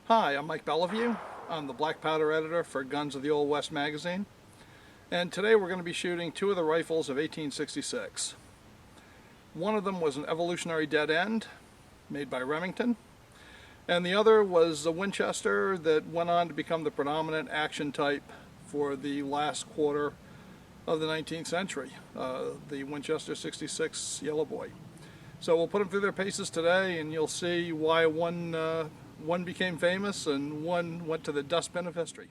Hi, I'm Mike Bellevue. I'm the black powder editor for Guns of the Old West magazine. And today we're going to be shooting two of the rifles of 1866. One of them was an evolutionary dead end made by Remington. And the other was a Winchester that went on to become the predominant action type for the last quarter of the 19th century, the Winchester 66 Yellow Boy. So we'll put them through their paces today, and you'll see why one became famous and one went to the dustbin of history.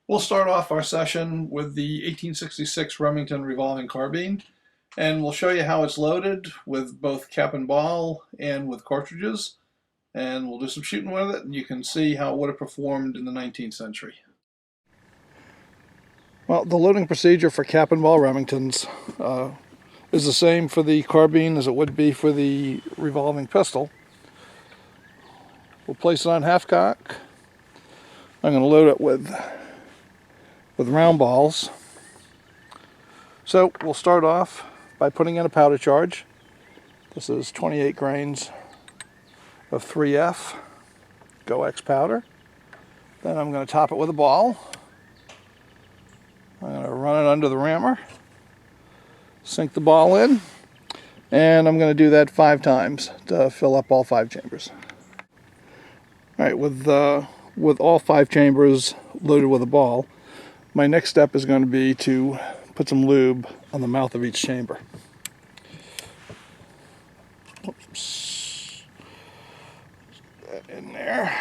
We'll start off our session with the 1866 Remington revolving carbine, and we'll show you how it's loaded with both cap and ball and with cartridges, and we'll do some shooting with it, and you can see how it would have performed in the 19th century. Well, the loading procedure for cap and ball Remingtons is the same for the carbine as it would be for the revolving pistol. We'll place it on half cock. I'm going to load it with round balls. So we'll start off by putting in a powder charge. This is 28 grains of 3F GoX powder. Then I'm going to top it with a ball. I'm going to run it under the rammer, sink the ball in, and I'm going to do that 5 times to fill up all 5 chambers. All right, with all 5 chambers loaded with a ball, my next step is going to be to put some lube on the mouth of each chamber. Oops. Get that in there.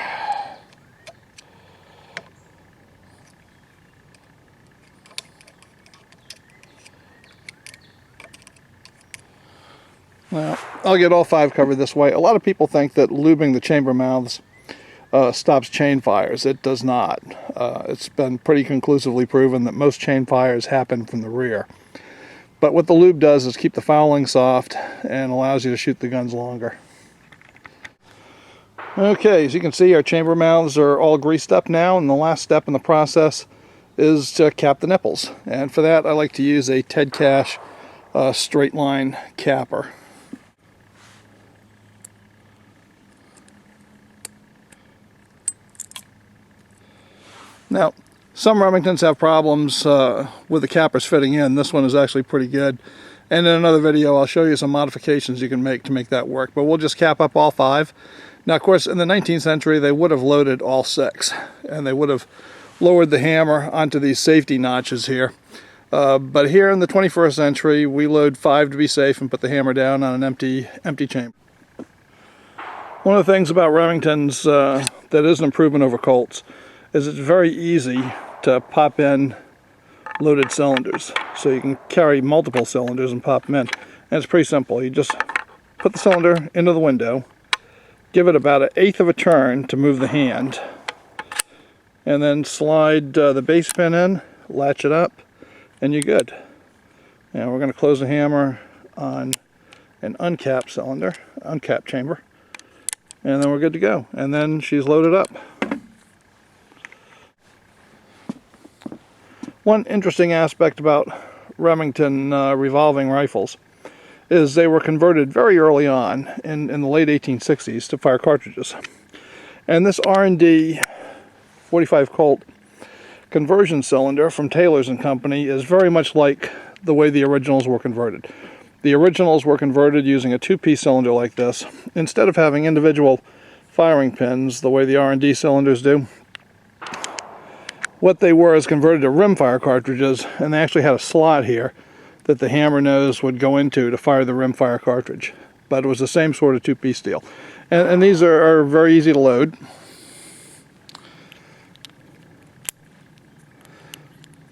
Now, I'll get all 5 covered this way. A lot of people think that lubing the chamber mouths stops chain fires. It does not. It's been pretty conclusively proven that most chain fires happen from the rear. But what the lube does is keep the fouling soft and allows you to shoot the guns longer. Okay, as you can see, our chamber mouths are all greased up now, and the last step in the process is to cap the nipples. And for that, I like to use a Ted Cash straight line capper. Now, some Remingtons have problems with the cappers fitting in. This one is actually pretty good. And in another video, I'll show you some modifications you can make to make that work. But we'll just cap up all 5. Now, of course, in the 19th century, they would have loaded all 6. And they would have lowered the hammer onto these safety notches here. But here in the 21st century, we load 5 to be safe and put the hammer down on an empty chamber. One of the things about Remingtons that is an improvement over Colts is it's very easy to pop in loaded cylinders. So you can carry multiple cylinders and pop them in. And it's pretty simple. You just put the cylinder into the window, give it about 1/8 of a turn to move the hand, and then slide the base pin in, latch it up, and you're good. Now we're going to close the hammer on an uncapped cylinder, uncapped chamber, and then we're good to go. And then she's loaded up. One interesting aspect about Remington revolving rifles is they were converted very early on in the late 1860s to fire cartridges. And this R&D 45 Colt conversion cylinder from Taylor's & Company is very much like the way the originals were converted. The originals were converted using a 2-piece cylinder like this. Instead of having individual firing pins the way the R&D cylinders do, what they were is converted to rimfire cartridges, and they actually had a slot here that the hammer nose would go into to fire the rimfire cartridge. But it was the same sort of 2-piece deal. And these are very easy to load.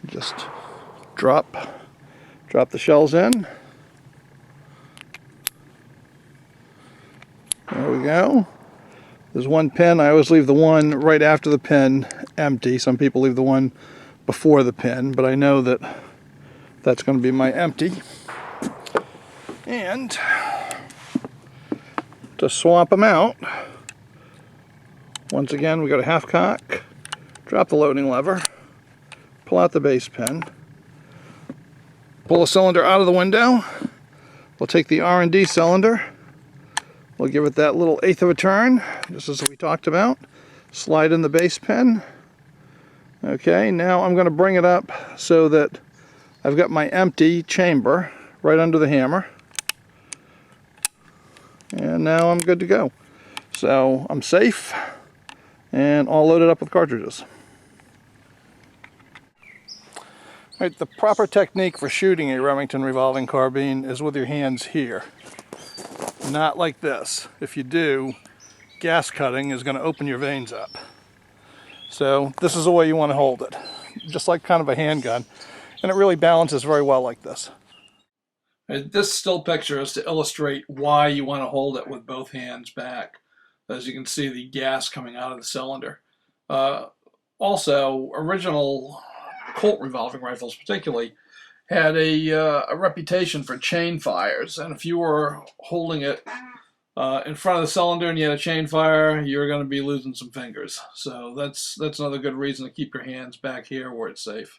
Just drop the shells in. There we go. There's one pin. I always leave the one right after the pin empty. Some people leave the one before the pin, but I know that that's going to be my empty. And to swap them out, once again, we go to half cock, drop the loading lever, pull out the base pin, pull the cylinder out of the window. We'll take the R&D cylinder, we'll give it that little 1/8 of a turn, just as we talked about, Slide in the base pin. Okay, now I'm going to bring it up so that I've got my empty chamber right under the hammer. And now I'm good to go. So I'm safe and all loaded up with cartridges. Right, the proper technique for shooting a Remington revolving carbine is with your hands here. Not like this. If you do, gas cutting is going to open your veins up. So this is the way you want to hold it. Just like kind of a handgun. And it really balances very well like this. This still picture is to illustrate why you want to hold it with both hands back. As you can see, the gas coming out of the cylinder. Also, original Colt revolving rifles particularly had a reputation for chain fires, and if you were holding it in front of the cylinder and you had a chain fire, you're going to be losing some fingers. So that's another good reason to keep your hands back here where it's safe.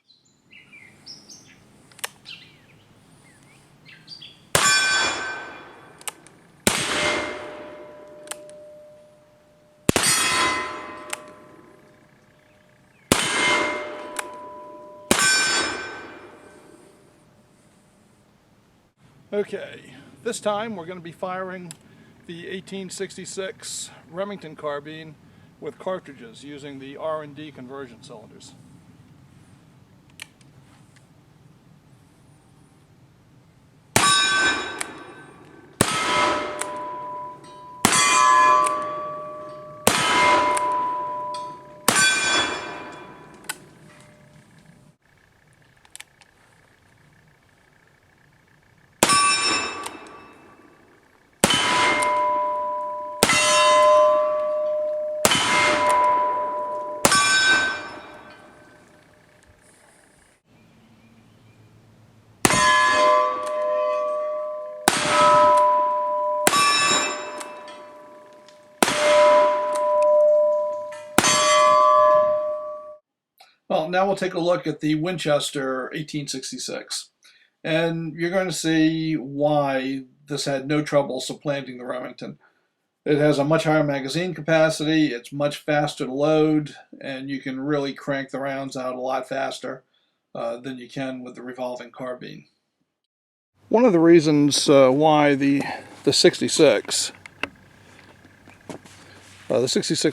Okay, this time we're going to be firing the 1866 Remington carbine with cartridges using the R&D conversion cylinders. Well, now we'll take a look at the Winchester 1866, and you're going to see why this had no trouble supplanting the Remington. It has a much higher magazine capacity, it's much faster to load, and you can really crank the rounds out a lot faster than you can with the revolving carbine. One of the reasons why the 66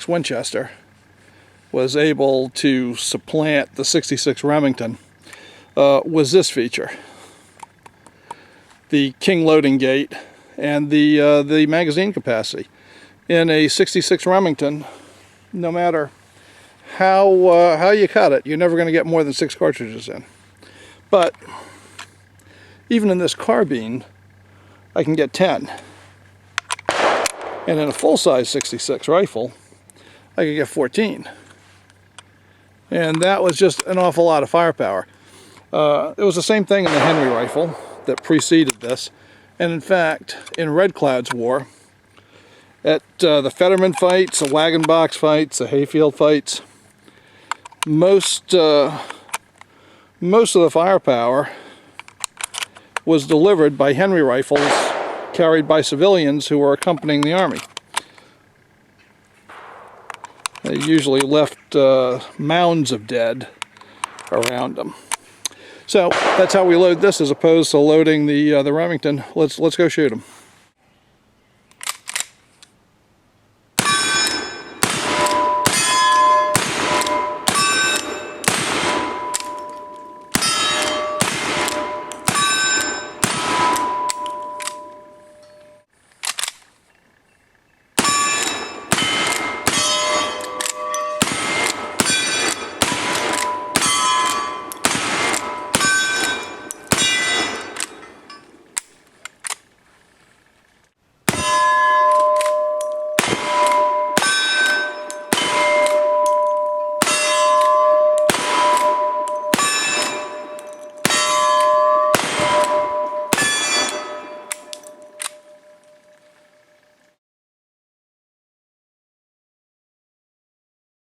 Winchester was able to supplant the 66 Remington was this feature. The king loading gate and the magazine capacity. In a 66 Remington, no matter how you cut it, you're never going to get more than 6 cartridges in. But even in this carbine, I can get 10. And in a full-size 66 rifle, I could get 14. And that was just an awful lot of firepower. It was the same thing in the Henry rifle that preceded this. And in fact, in Red Cloud's war, at the Fetterman fights, the wagon box fights, the hayfield fights, most of the firepower was delivered by Henry rifles carried by civilians who were accompanying the army. They usually left mounds of dead around them. So that's how we load this as opposed to loading the Remington. Let's go shoot them.